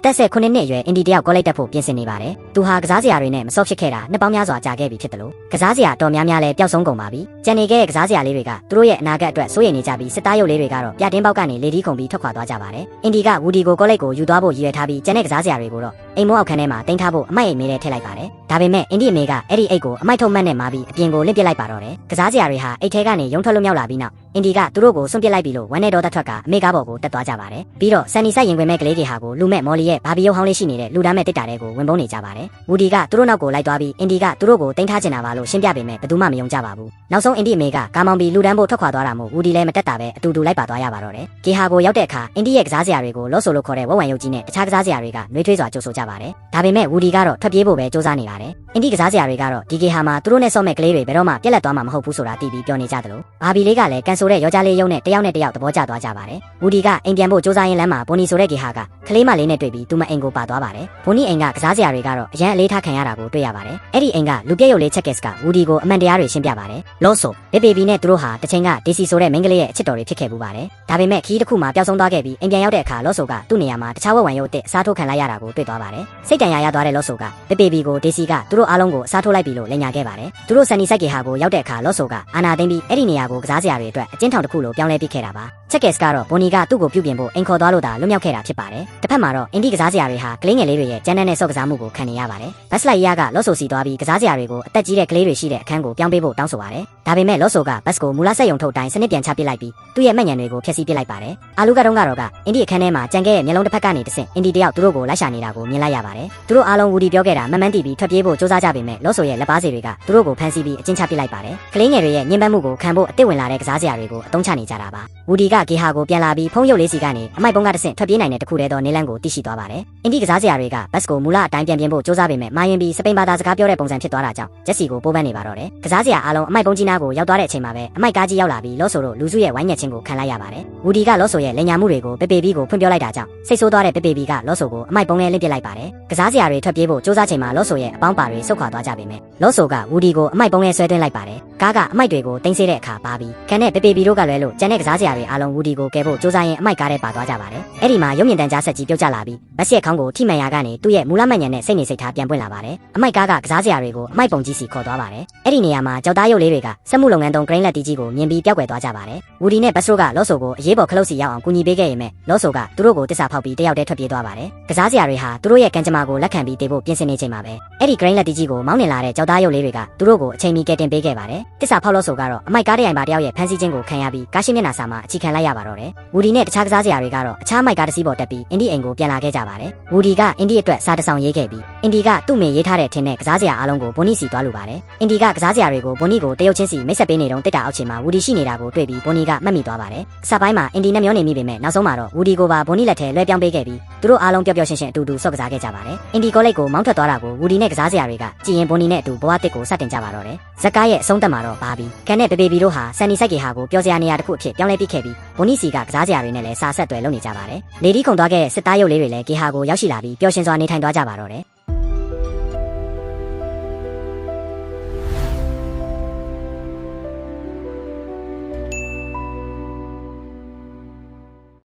သက်ဆက်9နှစ်အရွယ်အင်ဒီတယောက်ကောလိပ်တက်ဖို့ပြင်ဆင်နေပါတယ်။သူဟာကစားစရာတွေနဲ့မစော့ဖြစ်ခဲ့တာနှစ်ပေါင်းများစွာကြာခဲ့ပြီဖြစ်တယ်လို့ကစားစရာတော်များများလည်းပျောက်ဆုံးကုန်ပါပြီ။ကျန်နေခဲ့တဲ့ကစားစရာလေးတွေကသူတို့ရဲ့အနာဂတ်အတွက်စိုးရိမ်နေကြပြီးစစ်သားရုပ်လေးတွေကတော့ပြတင်းပေါက်ကနေလေဒီခုန်ပြီးထွက်ခွာသွားကြပါတယ်။အင်ဒီကဝူဒီကိုကောလိပ်ကိုယူသွားဖို့ရည်ရွယ်ထားပြီးကျန်တဲ့ကစားစရာတွေကိုတော့အိမ်မောအောက်ခန်းထဲမှာတင်ထားဖို့အမိုက်အိမ်မေးထဲထည့်လိုက်ပါတယ်။ဒါပေမဲ့အင်ဒီအမေကအဲ့ဒီအိတ်ကိုအမိုက်ထုတ်မှတ်နဲ့မာပြီးအပြင်ကိုလစ်ပစ်လိုက်ပါတော့တယ်။ကစားစရာတွေဟာအိတ်ထဲကနေရုံထွက်လို့မြောက်လာပြီးနောက်အင်ဒီကသူတို့ကိုစွန့်ပစ်လိုက်ပြီးလို့ဝမ်းနဲ့ဒေါသထွက်ကအမေကားပေါ်ကိုတက်သွားကြပါတယ်။ပြီးတော့ဆန်နီဆိုင်ရင်ခွင်မဲ့ကလေးတွေဟာကိုလူမဲ့မော်လီရဲ့ဘာဘီယိုဟောင်းလေးရှိနေတဲ့လူသားမဲ့တစ်တာတဲ့ကိုဝင်ပုံးနေကြပါတယ်။ဝူဒီကသူတို့နောက်ကိုလိုက်သွားပြီးအင်ဒီကသူတို့ကိုတင်ထားချင်တာပါလို့ရှင်းပြပေမဲ့ဘယ်သူမှမယုံကြပါဘူး။နောက်ဆုံးအင်ဒီအမေကကာမောင်ပြီးလူတန်းဖို့ထွက်ခွာသွားတာမို့ဝူဒီလည်းမတက်တာပဲအတူတူလိုက်ပါသွားရပါတော့တယ်။ဂေဟာကိုရောက်တဲ့အခါအင်ဒီရဲ့ကစားစရာတွေကိုလော့ဆိုလို့ခေါ်တဲ့ဝက်ဝံရုပ်ကြီးနဲ့တခြားကစားစရာတွေကနှွေးထွေးစွာကြိုဆိုကြပါတယ်။ဒါပေမဲ့ဝူဒီကတော့ထွက်ပြေးဖို့ပဲစူးစမ်းနေပါတယ်။အင်ဒီကစားစရာတွေကတော့ဒီဂေဟာမှာသူတို့နဲ့ဆော့မဲ့ကလေးတွေဘယ်တော့မှပြက်လက်သွားမှာမဟုတ်ဘူးဆိုတာသိပြီးပြောနေကြသလိုဘာဘီလေးကလည်းကန်ဆိုတဲ့ယောက်ျားလေးယုံနဲ့တယောက်နဲ့တယောက်သဘောကျသွားကြပါတယ်။ဝူဒီကအိမ်ပြန်ဖို့စူးစမ်းရင်းလမ်းမှာဘိုနီဆိုတဲ့ဂေဟာကကလေးမလေးနဲ့တွေ့ပြီးသူမအိမ်ကိုပါသွားပါတယ်။ဘိုနီအိမ်ကကစားစရာတွေကတော့အရန်အလေးထားခံရတာကိုတွေ့ရပါတယ်။အဲ့ဒီအိမ်ကလူပြည့်ရုပ်လေးချက်ကစ်ကဝူဒီကိုအမှန်တရားတွေရှင်းပြပါတယ်။လော့ဆိုဘေဘီနဲ့သူတို့ဟာတစ်ချိန်ကဒေစီဆိုတဲ့မိန်းကလေးရဲ့အချစ်တော်တွေဖြစ်ခဲ့ပူပါတယ်။ဒါပေမဲ့ခီးတစ်ခုမှပျောက်ဆုံးသွားခဲ့ပြီးအိမ်ပြန်ရောက်တဲ့အခါလော့ဆိုကသူ့နေရာမှာတခြားဝက်ဝံရုပ်အစ်အစားထိုးခံလိုက်ရတာကိုတွေ့သွားပါတယ်။စိတ်တန်ရာရသွားတဲ့လော့ဆိုကဘေဘီကိုဒေစီကသူတို့အားလုံးကိုအစားထိုးလိုက်ပြီးလို့လင်ညာခဲ့ပါတယ်။သူတို့ဆန်နီဆိုင်ကေဟာကိုရောက်တဲ့အခါလော့ဆိုကအာနာသိမ့်ပြီးအဲ့ဒီနေရာကိုကစားစရာတွေအတွက်အကျဉ်းထောင်တစ်ခုလိုပြောင်းလဲပစ်ခဲ့တာပါ။ချက်ကစ်ကတော့ဘိုနီကသူ့ကိုပြုပြင်ဖို့အိမ်ခေါ်သွားလို့သာလွတ်မြောက်ခဲ့တာဖြစ်ပါတယ်။တစ်ဖက်မှာတော့အင်ဒီကစားစရာတွေဟာကလေးငယ်လေးတွေရဲ့ကျန်းတဲ့ဆော့ကစားမှုကိုခံနေရပါတယ်။ဘတ်စလိုက်ယာကလော့ဆိုစီသွားပြီးကစားစရာတွေကိုအသက်ကြီးတဲ့ကလေးတွေရှိတဲ့အခန်းကိုပြောင်းပေးဖို့တောင်းဆိုပါတယ်။ဒါပေမဲ့လော့ဆိုကဘတ်ကိုမူလဆက်ယုံထုတ်တိုင်းစနစ်ပြန်ချပစ်လိုက်ပြီးသူ့ရဲ့မှတ်ဉာဏ်တွေကိုဖျက်ဆီးပစ်လိုက်ပါတယ်။အာလူကတော့ကအင်ဒီအခန်းထဲမှာကြံခဲ့ရဲ့မျက်လုံးတစ်ဖက်ကနေတဆင့်အင်ဒီတယောက်သူတို့ကိုလိုက်ရှာနေတာကိုမြင်လိုက်ရပါတယ်။သူတို့အားလုံးဝူဒီပြောခဲ့တာမှန်မှန်သိပြီးထွက်ပြေးဖို့စူးစမ်းကြပေမဲ့လော့ဆိုရဲ့လက်ပါးစီတွေကသူတို့ကိုဖမ်းဆီးပြီးအကျဉ်းချပစ်လိုက်ပါတယ်။ကလေးငယ်တွေရဲ့ညှဉ်းပန်းမှုကိုခံဖို့အစ်စ်ဝင်လာတဲ့ကစားစရာတွေကိုအသုံးချနေကြတာပါ။ဝူဒီကဂေဟာကိုပြန်လာပြီးဖုံးရုပ်လေးစီကနေအမိုက်ပုံးကတဆင့်ထွက်ပြေးနိုင်တဲ့တခုတည်းသောနေလန်းကိုသိရှိသွားပါတယ်။အင်ဒီကစားစရာတွေကဘတ်ကိုမူလအတိုင်းပြန်ပြင်ဖို့စူးစမ်းပေမဲ့မာယင်ပြီးစပိန်ဘာသာစကားပြောတဲ့ပုံစံဖြစ်သွားတာကြောင့်ဂျက်စီကိုပိုးပန်းနေပါတော့တယ်။ကစားစရာအားလုံးအမိုက်ပုံးကြီးနားကိုရောက်သွားတဲ့အချိန်မှာပဲအမိုက်ကားကြီးရောက်လာပြီးလော့ဆိုတို့လူစုရဲ့ဝိုင်းညက်ခြင်းကိုခံလိုက်ရပါတယ်။ဝူဒီကလော့ဆိုရဲ့လက်ညာမှုတွေကိုပေပေဘီကိုဖွင့်ပြောလိုက်တာကြောင့်စိတ်ဆိုးသွားတဲ့ပေပေဘီကလော့ဆိုကိုအမိုက်ပုံးနဲ့လင့်ပစ်လိုက်ပါတယ်။ကစားစရာတွေထွက်ပြေးဖို့စူးစမ်းချိန်မှာလော့ဆိုရဲ့အပေါင်းပါတွေဆုတ်ခွာသွားကြပေမဲ့လော့ဆိုကဝူဒီကိုအမိုက်ပုံးနဲ့ဆွဲသွင်းလိုက်ပါတယ်။ကားကအမိုက်တွေကိုတင်စေတဲ့အခါပါပြီးခံတဲ့ပေပေဘီတို့ကလွဲလို့ကျန်တဲ့ကစားစရာတွေအားလုံးဝူဒီကိုကယ်ဖို့စူးစမ်းရင်အမိုက်ကားထဲပါသွားကြပါတယ်။အဲ့ဒီမှာရုပ်မြင်သံကြားဆက်ကြီးပြုတ်ကျလာပြီးဘတ်ရဲ့ခေါင်းကိုထိမှန်ရာကနေသူ့ရဲ့မူလမှန်ဉာဏ်နဲ့စိတ်နေစိတ်ထားပြန်ပွင့်လာပါတယ်။အမိုက်ကားကကစားစရာတွေကိုအမိုက်ပုံကြီးစီခေါ်သွားပါတယ်။အဲ့ဒီနေရာမှာကြောက်သားရုပ်လေးတွေကစက်မှုလုပ်ငန်းသုံးဂရိန်းလက်တီကြီးကိုမြင်ပြီးပျောက်ကွယ်သွားကြပါတယ်။ဝူဒီနဲ့ဘတ်ဆိုကလော့ဆိုကိုအရေးပေါ်ခလုတ်စီရောက်အောင်ကူညီပေးခဲ့ရမယ်။လော့ဆိုကသူတို့ကိုတစ္ဆာဖောက်ပြီးတယောက်တည်းထွက်ပြေးသွားပါတယ်။ကစားစရာတွေဟာသူတို့ရဲ့ကံကြမ္မာကိုလက်ခံပြီးတေဖို့ပြင်ဆင်နေချိန်မှာပဲအဲ့ဒီဂရိန်းလက်တီကြီးကိုမောင်းနေလာတဲ့ကြောက်သားရုပ်လေးတွေကသူတို့ကိုအချိန်မီကယ်တင်ပေးခဲ့ပါတယ်။တစ္ဆာဖောက်လို့ဆိုကတော့အမိုက်ကားတိုင်ပါတယောက်ရဲ့ဖမ်းဆီးခြင်းကိုခံရပြီးကားရှိမျက်နှာစာမှာအခြေခံလိုက်ရပါတော့တယ်။ဝူဒီနဲ့တခြားကစားစရာတွေကတော့အခြားမိုက်ကားတစ်စီးပေါ်တက်ပြီးအင်ဒီအိမ်ကိုပြန်လာခဲ့ကြပါတယ်။ဝူဒီကအင်ဒီအတွက်စာတစ်စောင်ရေးခဲ့ပြီးအင်ဒီကသူ့မေရေးထားတဲ့ထင်တဲ့ကစားစရာအားလုံးကိုဘိုနီစီသွားလိုပါတယ်။အင်ဒီကကစားစရာတွေကိုဘိုနီကိုတရုတ်ချင်းစီမိတ်ဆက်ပေးနေတော့တစ်တာအောက်ချင်မှာဝူဒီရှိနေတာကိုတွေ့ပြီးဘိုနီကမှတ်မိသွားပါတယ်။စပိုင်းမှာအင်ဒီနဲ့မျောနေမိပေမဲ့နောက်ဆုံးမှာတော့ဝူဒီကိုပါဘိုနီလက်ထဲလွှဲပြောင်းပေးခဲ့ပြီးသူတို့အားလုံးပျော်ပျော်ရွှင်ရွှင်အတူတူဆော့ကစားခဲ့ကြပါတယ်။အင်ဒီကောလိပ်ကိုမောင်းထွက်သွားတာကိုဝူဒီနဲ့ကစားစရာတွေကကြည်ရင်ဘိုနီနဲ့အတူဘဝတစ်ကိုစတင်ကြပါတော့တယ်။ဇက်ကားရဲ့အဆုံးသတ်မှာတော့ဘာဘီကန်နဲ့ဘေဘေဘီတို့ဟာဆန်နီဆိုင်ကေဟာကိုပျော်စရာနေရာတစ်ခုအဖြစ်ပြောင်းလဲပစ်ခဲ့ပြီးဘိုနီစီကကစားစရာတွေနဲ့လည်းစာဆက်သွယ်လုပ်နေကြပါတယ်။လေဒီခုန်သွားခဲ့တဲ့စစ်သားရုပ်လေးတွေလည်းကေဟာကိုရောက်ရှိလာပြီးပျော်ရွှင်စွာနေထိုင်သွားကြပါတော့တယ်။